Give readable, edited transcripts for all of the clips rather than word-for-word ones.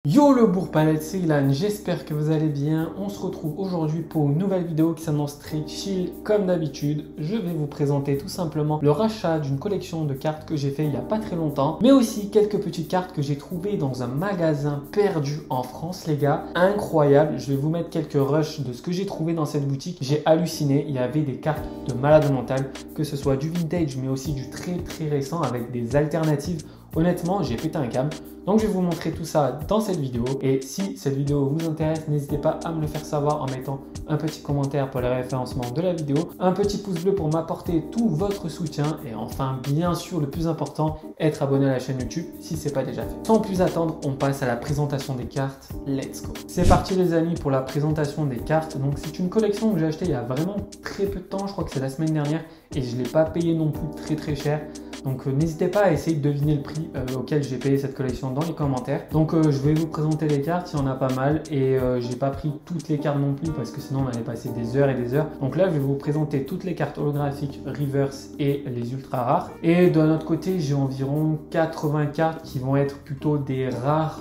Yo le bourg-palette, c'est Ilan, j'espère que vous allez bien. On se retrouve aujourd'hui pour une nouvelle vidéo qui s'annonce très chill comme d'habitude. Je vais vous présenter tout simplement le rachat d'une collection de cartes que j'ai fait il n'y a pas très longtemps, mais aussi quelques petites cartes que j'ai trouvées dans un magasin perdu en France les gars. Incroyable, je vais vous mettre quelques rushs de ce que j'ai trouvé dans cette boutique. J'ai halluciné, il y avait des cartes de malade mental, que ce soit du vintage mais aussi du très récent avec des alternatives. Honnêtement, j'ai pété un câble. Donc je vais vous montrer tout ça dans cette vidéo. Et si cette vidéo vous intéresse, n'hésitez pas à me le faire savoir en mettant un petit commentaire pour le référencement de la vidéo, un petit pouce bleu pour m'apporter tout votre soutien et enfin, bien sûr, le plus important, être abonné à la chaîne YouTube si ce n'est pas déjà fait. Sans plus attendre, on passe à la présentation des cartes. Let's go! C'est parti les amis pour la présentation des cartes. Donc c'est une collection que j'ai achetée il y a vraiment très peu de temps, je crois que c'est la semaine dernière et je ne l'ai pas payé non plus très cher. Donc n'hésitez pas à essayer de deviner le prix auquel j'ai payé cette collection dans les commentaires. Donc je vais vous présenter les cartes, il y en a pas mal et j'ai pas pris toutes les cartes non plus parce que sinon on allait passer des heures et des heures. Donc là je vais vous présenter toutes les cartes holographiques reverse et les ultra rares. Et de notre côté j'ai environ 80 cartes qui vont être plutôt des rares,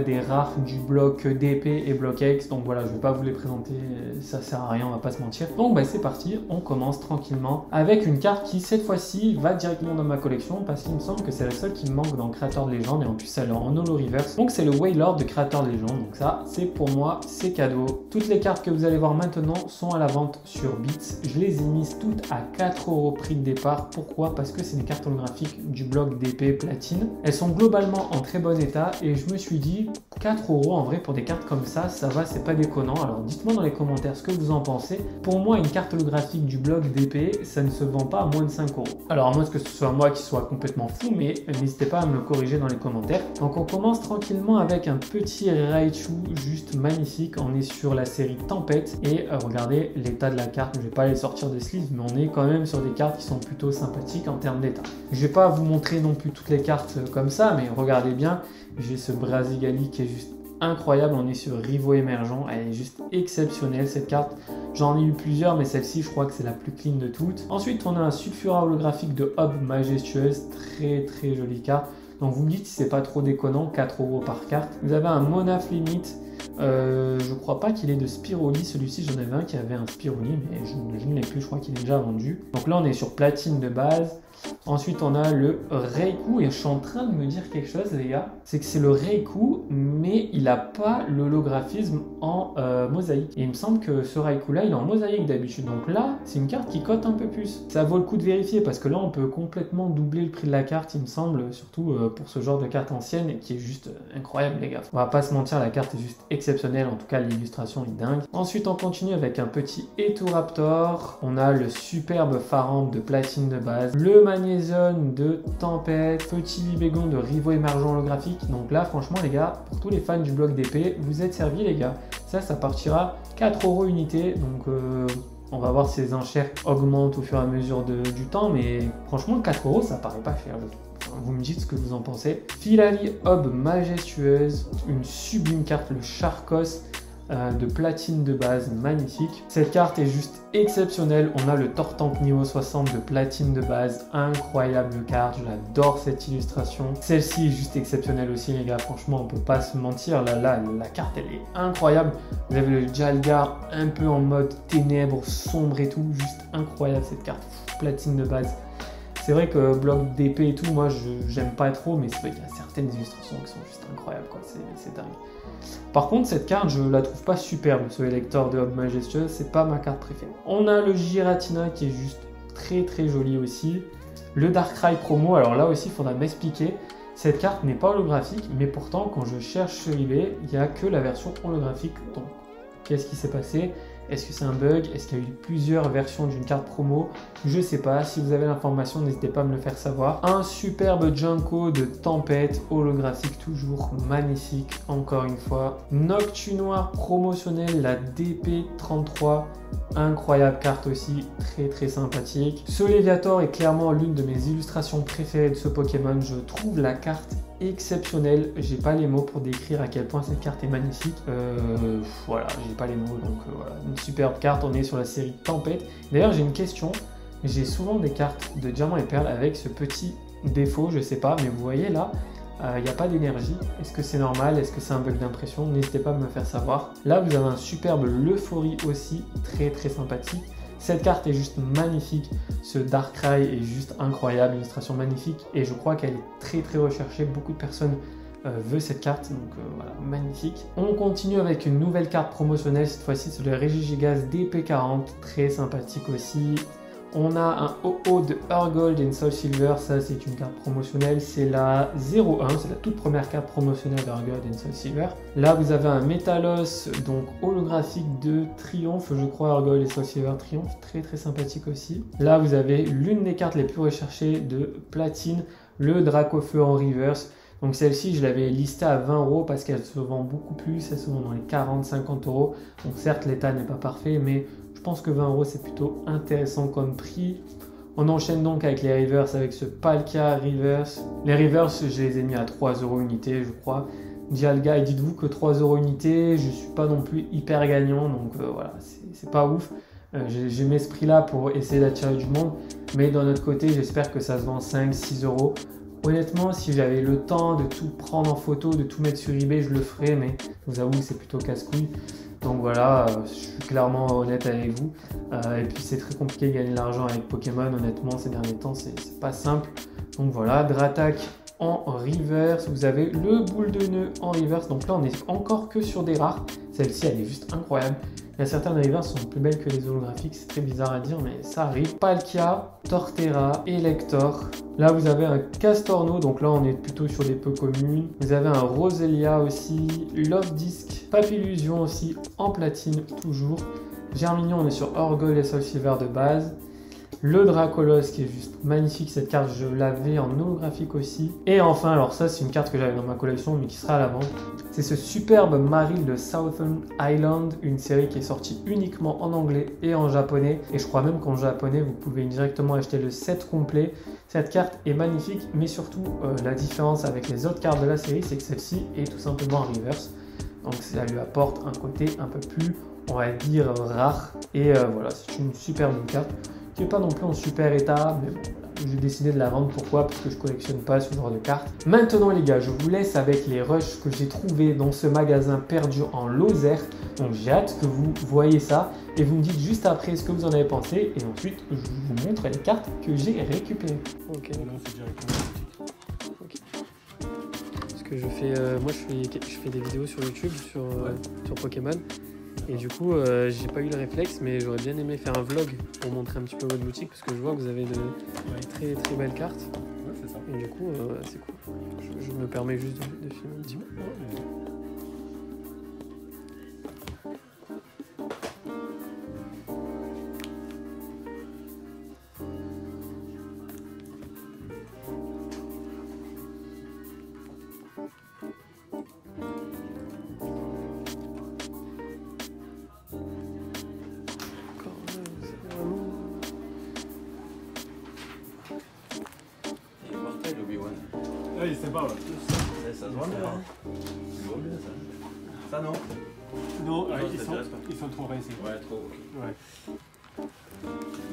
des rares du bloc DP et bloc X. Donc voilà, je vais pas vous les présenter, ça sert à rien, on va pas se mentir. Donc c'est parti, on commence tranquillement avec une carte qui cette fois-ci va directement dans ma collection parce qu'il me semble que c'est la seule qui me manque dans Créateur de Légende et en plus elle est en holo reverse. Donc c'est le Wailord de Créateur de Légende. Donc ça c'est pour moi, c'est cadeau. Toutes les cartes que vous allez voir maintenant sont à la vente sur Bits. Je les ai mises toutes à 4 € prix de départ. Pourquoi? Parce que c'est des cartes holographiques du bloc DP platine. Elles sont globalement en très bon état et je me suis dit 4 € en vrai pour des cartes comme ça va, c'est pas déconnant. Alors dites-moi dans les commentaires ce que vous en pensez. Pour moi une carte holographique du bloc DP ça ne se vend pas à moins de 5 €. Alors à moins que ce soit moi qui soit complètement fou, mais n'hésitez pas à me le corriger dans les commentaires. Donc on commence tranquillement avec un petit Raichu juste magnifique. On est sur la série Tempête et regardez l'état de la carte. Je vais pas les sortir des sleeves, mais on est quand même sur des cartes qui sont plutôt sympathiques en termes d'état. Je vais pas vous montrer non plus toutes les cartes comme ça, mais regardez bien, j'ai ce Brasigali qui est juste incroyable. On est sur Rivo Émergent, elle est juste exceptionnelle cette carte. J'en ai eu plusieurs, mais celle-ci je crois que c'est la plus clean de toutes. Ensuite on a un Sulfura holographique de Hob Majestueuse, très jolie carte. Donc vous me dites si c'est pas trop déconnant, 4 € par carte. Vous avez un Monaf Limit, je crois pas qu'il est de Spiroli, celui-ci j'en avais un qui avait un Spiroli, mais je ne l'ai plus, je crois qu'il est déjà vendu. Donc là on est sur platine de base. Ensuite on a le Reiku et je suis en train de me dire quelque chose les gars, c'est que c'est le Reiku mais il n'a pas l'holographisme en mosaïque. Et il me semble que ce Reiku là il est en mosaïque d'habitude, donc là c'est une carte qui cote un peu plus. Ça vaut le coup de vérifier parce que là on peut complètement doubler le prix de la carte il me semble, surtout pour ce genre de carte ancienne qui est juste incroyable les gars. On va pas se mentir, la carte est juste exceptionnelle, en tout cas l'illustration est dingue. Ensuite on continue avec un petit Etoraptor, on a le superbe Pharambe de platine de base, le Magnézone de Tempête, petit Libégon de Rivo Émergent holographique. Donc là franchement les gars, pour tous les fans du bloc d'épée, vous êtes servis les gars. Ça partira 4 € unité, donc on va voir si les enchères augmentent au fur et à mesure du temps, mais franchement 4 € ça paraît pas cher. Vous me dites ce que vous en pensez. Filali Hob Majestueuse, une sublime carte, le Charcos de platine de base, magnifique. Cette carte est juste exceptionnelle. On a le Tortank niveau 60 de platine de base, incroyable carte, j'adore cette illustration. Celle-ci est juste exceptionnelle aussi les gars, franchement on peut pas se mentir, là la carte elle est incroyable. Vous avez le Jalgar un peu en mode ténèbres, sombre et tout, juste incroyable cette carte, platine de base. C'est vrai que bloc d'épée et tout, moi j'aime pas trop, mais c'est vrai qu'il y a certaines illustrations qui sont juste incroyables, quoi. C'est dingue. Par contre, cette carte, je la trouve pas superbe, ce Elector de Hob Majestueuse, c'est pas ma carte préférée. On a le Giratina qui est juste très joli aussi. Le Darkrai promo, alors là aussi, il faudra m'expliquer. Cette carte n'est pas holographique, mais pourtant, quand je cherche sur eBay, il n'y a que la version holographique. Donc, qu'est-ce qui s'est passé? Est-ce que c'est un bug? Est-ce qu'il y a eu plusieurs versions d'une carte promo? Je sais pas. Si vous avez l'information, n'hésitez pas à me le faire savoir. Un superbe Junko de Tempête, holographique toujours, magnifique, encore une fois. Noctunoir promotionnel, la DP33, incroyable carte aussi, très sympathique. Ce Léviator est clairement l'une de mes illustrations préférées de ce Pokémon. Je trouve la carte exceptionnelle, j'ai pas les mots pour décrire à quel point cette carte est magnifique. Voilà, j'ai pas les mots, donc voilà, une superbe carte. On est sur la série Tempête. D'ailleurs j'ai une question, j'ai souvent des cartes de diamants et perles avec ce petit défaut, je sais pas, mais vous voyez là, il n'y a pas d'énergie. Est-ce que c'est normal? Est-ce que c'est un bug d'impression? N'hésitez pas à me le faire savoir. Là, vous avez un superbe l'Euphorie aussi, très sympathique. Cette carte est juste magnifique. Ce Darkrai est juste incroyable, illustration magnifique. Et je crois qu'elle est très recherchée. Beaucoup de personnes veulent cette carte, donc voilà, magnifique. On continue avec une nouvelle carte promotionnelle. Cette fois-ci, c'est le Regigigas DP40, très sympathique aussi. On a un OO de Urgold and Soul Silver, ça c'est une carte promotionnelle, c'est la 01, c'est la toute première carte promotionnelle d'Urgold and Soul Silver. Là vous avez un Métalos, donc holographique de Triomphe, je crois, Urgold et Soul Silver Triomphe, très sympathique aussi. Là vous avez l'une des cartes les plus recherchées de Platine, le Dracofeu en reverse. Donc celle-ci, je l'avais listée à 20 € parce qu'elle se vend beaucoup plus, elle se vend dans les 40-50 €. Donc certes, l'état n'est pas parfait, mais je pense que 20 € c'est plutôt intéressant comme prix. On enchaîne donc avec les reverse, avec ce Palkia reverse. Les reverse, je les ai mis à 3 € unité, je crois. Dialga, et dites-vous que 3 € unité, je suis pas non plus hyper gagnant, donc voilà, c'est pas ouf. J'ai mis ce prix-là pour essayer d'attirer du monde, mais d'un autre côté, j'espère que ça se vend 5-6 €. Honnêtement, si j'avais le temps de tout prendre en photo, de tout mettre sur eBay, je le ferais, mais je vous avoue que c'est plutôt casse-couille. Donc voilà, je suis clairement honnête avec vous. Et puis c'est très compliqué de gagner de l'argent avec Pokémon, honnêtement, ces derniers temps, c'est pas simple. Donc voilà, Dratak en reverse, vous avez le boule de nœud en reverse. Donc là, on est encore que sur des rares. Celle-ci, elle est juste incroyable. Il y a certaines reverse qui sont plus belles que les holographiques, c'est très bizarre à dire, mais ça arrive. Palkia, Torterra, Elector. Là, vous avez un Castorno, donc là, on est plutôt sur des peu communes. Vous avez un Roselia aussi, Love Disc, Papillusion aussi, en platine toujours. Germignon, on est sur Urgold et Soul Silver de base. Le Dracolos qui est juste magnifique, cette carte je l'avais en holographique aussi. Et enfin, alors ça c'est une carte que j'avais dans ma collection mais qui sera à la vente. C'est ce superbe Marill de Southern Island, une série qui est sortie uniquement en anglais et en japonais. Et je crois même qu'en japonais vous pouvez directement acheter le set complet. Cette carte est magnifique, mais surtout la différence avec les autres cartes de la série, c'est que celle-ci est tout simplement en reverse. Donc ça lui apporte un côté un peu plus, on va dire, rare. Et voilà, c'est une superbe carte qui n'est pas non plus en super état, mais bon, voilà. J'ai décidé de la vendre. Pourquoi? Parce que je collectionne pas ce genre de cartes. Maintenant les gars, je vous laisse avec les rushs que j'ai trouvés dans ce magasin perdu en Lozère. Donc j'ai hâte que vous voyez ça et vous me dites juste après ce que vous en avez pensé. Et ensuite, je vous montre les cartes que j'ai récupérées. Ok. Non, c'est directement. Ok. Parce que je fais, moi je fais des vidéos sur YouTube sur Pokémon. Et du coup, j'ai pas eu le réflexe, mais j'aurais bien aimé faire un vlog pour montrer un petit peu votre boutique parce que je vois que vous avez de très belles cartes. Ouais, c'est ça. Et du coup, c'est cool. Je me permets juste de filmer un petit peu. Ah, il sait pas, ouais. Ça se voit bien, hein. Ça se voit bien, ça. Ça, non? Non, Non, ils sont trop rincés. Ouais, trop, ok. Ouais.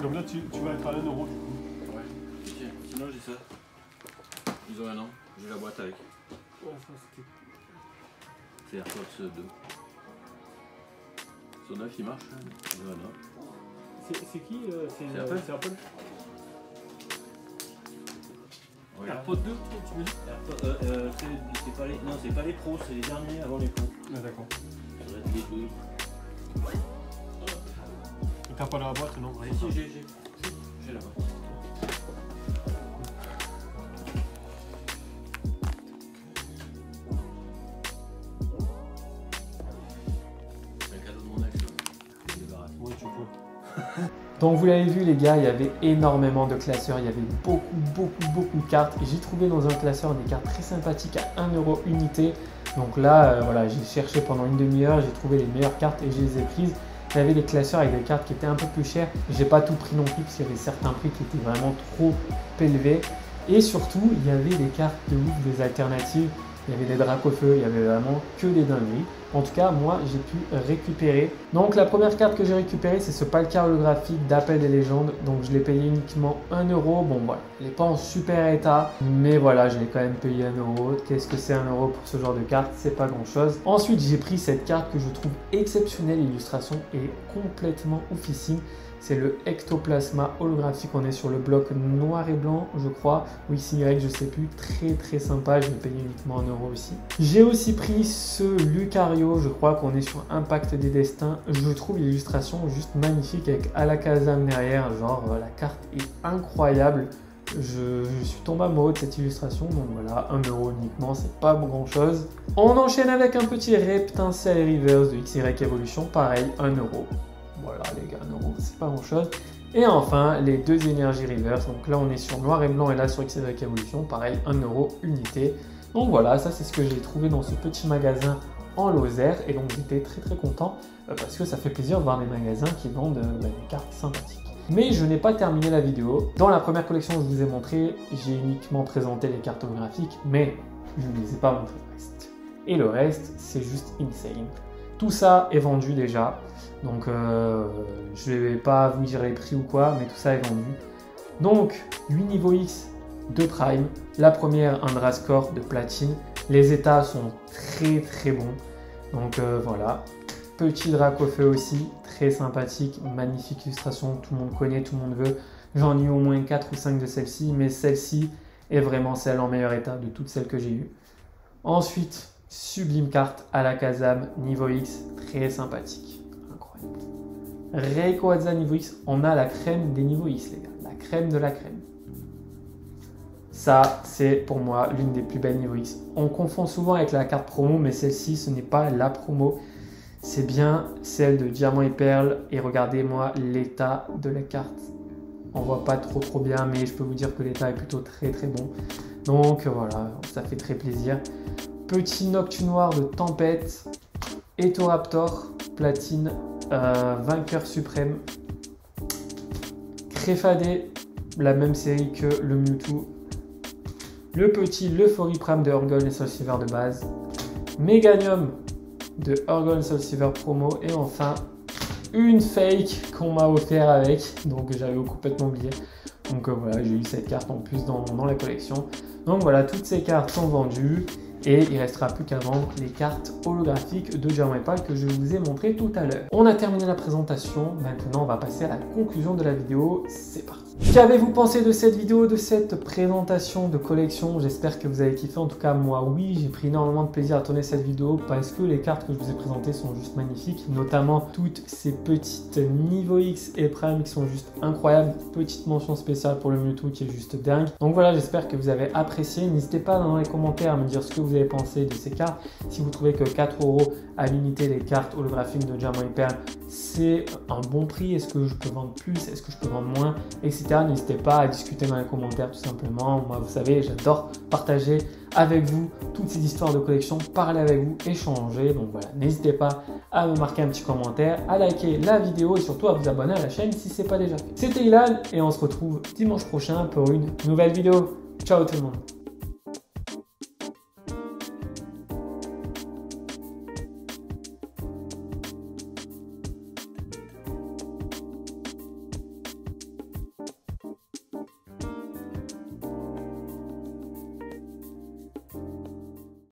Donc là, tu vas être à 1 € du coup. Ouais. Tiens, sinon j'ai ça. Ils ont un an. J'ai la boîte avec. Ouais, ça c'était. C'est AirPods 2. Son 9 il marche. Ils ont un an. C'est qui C'est Apple. C'est Apple. Regarde. AirPods 2, tu me dis? C'est pas les... Non, c'est pas les pros, c'est les derniers avant les pros. Ah, d'accord. Ça doit être les douilles. Et t'as pas la boîte, non? Si, j'ai là-bas. C'est un cadeau de mon ex. Oui, tu peux. Donc vous l'avez vu les gars, il y avait énormément de classeurs, il y avait beaucoup de cartes. Et j'ai trouvé dans un classeur des cartes très sympathiques à 1 € unité. Donc là, voilà, j'ai cherché pendant une demi-heure, j'ai trouvé les meilleures cartes et je les ai prises. Il y avait des classeurs avec des cartes qui étaient un peu plus chères. J'ai pas tout pris non plus parce qu'il y avait certains prix qui étaient vraiment trop élevés. Et surtout, il y avait des cartes de ouf, des alternatives. Il y avait des Dracofeu, il y avait vraiment que des dingueries. En tout cas, moi, j'ai pu récupérer. Donc, la première carte que j'ai récupérée, c'est ce Palkia holographique d'Appel des légendes. Donc, je l'ai payé uniquement 1 €. Bon, voilà, il n'est pas en super état, mais voilà, je l'ai quand même payé 1 €. Qu'est-ce que c'est 1 € pour ce genre de carte? C'est pas grand-chose. Ensuite, j'ai pris cette carte que je trouve exceptionnelle. L'illustration est complètement oufissime. C'est le Ectoplasma holographique. On est sur le bloc noir et blanc, je crois. Ou XY, je sais plus. Très très sympa. Je l'ai payé uniquement 1 € aussi. J'ai aussi pris ce Lucario. Je crois qu'on est sur Impact des Destins. Je trouve l'illustration juste magnifique avec Alakazam derrière. Genre, la carte est incroyable. Je suis tombé amoureux de cette illustration, donc voilà, 1 € uniquement, c'est pas grand chose. On enchaîne avec un petit Reptincelle Reverse de XY Evolution, pareil, 1 €. Voilà les gars, 1 €, c'est pas grand chose. Et enfin, les deux énergies reverse. Donc là, on est sur noir et blanc et là sur XY Evolution, pareil, 1 € unité. Donc voilà, ça c'est ce que j'ai trouvé dans ce petit magasin en Lozère. Et donc j'étais très très content parce que ça fait plaisir de voir des magasins qui vendent des cartes sympathiques. Mais je n'ai pas terminé la vidéo. Dans la première collection que je vous ai montré, j'ai uniquement présenté les cartes holographiques, mais je ne les ai pas montré le reste. Et le reste, c'est juste insane. Tout ça est vendu déjà. Donc, je ne vais pas vous dire les prix ou quoi, mais tout ça est vendu. Donc, 8 niveaux X de Prime. La première, un Drascore de platine. Les états sont très très bons. Donc, voilà. Petit Dracofeu aussi, très sympathique. Magnifique illustration, tout le monde connaît, tout le monde veut. J'en ai eu au moins 4 ou 5 de celle-ci, mais celle-ci est vraiment celle en meilleur état de toutes celles que j'ai eues. Ensuite, sublime carte Alakazam niveau X, très sympathique. Rayquaza niveau X, on a la crème des niveaux X, les gars. La crème de la crème. Ça, c'est pour moi l'une des plus belles niveaux X. On confond souvent avec la carte promo, mais celle-ci, ce n'est pas la promo. C'est bien celle de Diamant et Perle. Et regardez-moi l'état de la carte. On voit pas trop bien, mais je peux vous dire que l'état est plutôt très très bon. Donc voilà, ça fait très plaisir. Petit Noctunoir de Tempête. Etoraptor, platine. Vainqueur suprême, Créfadé, la même série que le Mewtwo, le petit L'Euphorie Prime de Orgone et Soul Silver de base, Meganium de Orgone Soul Silver promo et enfin une fake qu'on m'a offert avec, donc j'avais complètement oublié. Donc voilà, j'ai eu cette carte en plus dans la collection. Donc voilà, toutes ces cartes sont vendues. Et il ne restera plus qu'à vendre les cartes holographiques de Diamant et Perle que je vous ai montré tout à l'heure. On a terminé la présentation, maintenant on va passer à la conclusion de la vidéo, c'est parti. Qu'avez-vous pensé de cette vidéo, de cette présentation de collection? J'espère que vous avez kiffé, en tout cas moi oui, j'ai pris énormément de plaisir à tourner cette vidéo parce que les cartes que je vous ai présentées sont juste magnifiques, notamment toutes ces petites niveau X et Prime qui sont juste incroyables. Petite mention spéciale pour le Mewtwo qui est juste dingue. Donc voilà, j'espère que vous avez apprécié, n'hésitez pas dans les commentaires à me dire ce que vous avez pensé de ces cartes. Si vous trouvez que 4 € à l'unité les cartes holographiques de Diamant et Perle, c'est un bon prix, est-ce que je peux vendre plus, est-ce que je peux vendre moins, etc. N'hésitez pas à discuter dans les commentaires tout simplement. Moi, vous savez, j'adore partager avec vous toutes ces histoires de collection, parler avec vous, échanger. Donc voilà, n'hésitez pas à me marquer un petit commentaire, à liker la vidéo et surtout à vous abonner à la chaîne si ce n'est pas déjà fait. C'était Ilan et on se retrouve dimanche prochain pour une nouvelle vidéo. Ciao tout le monde.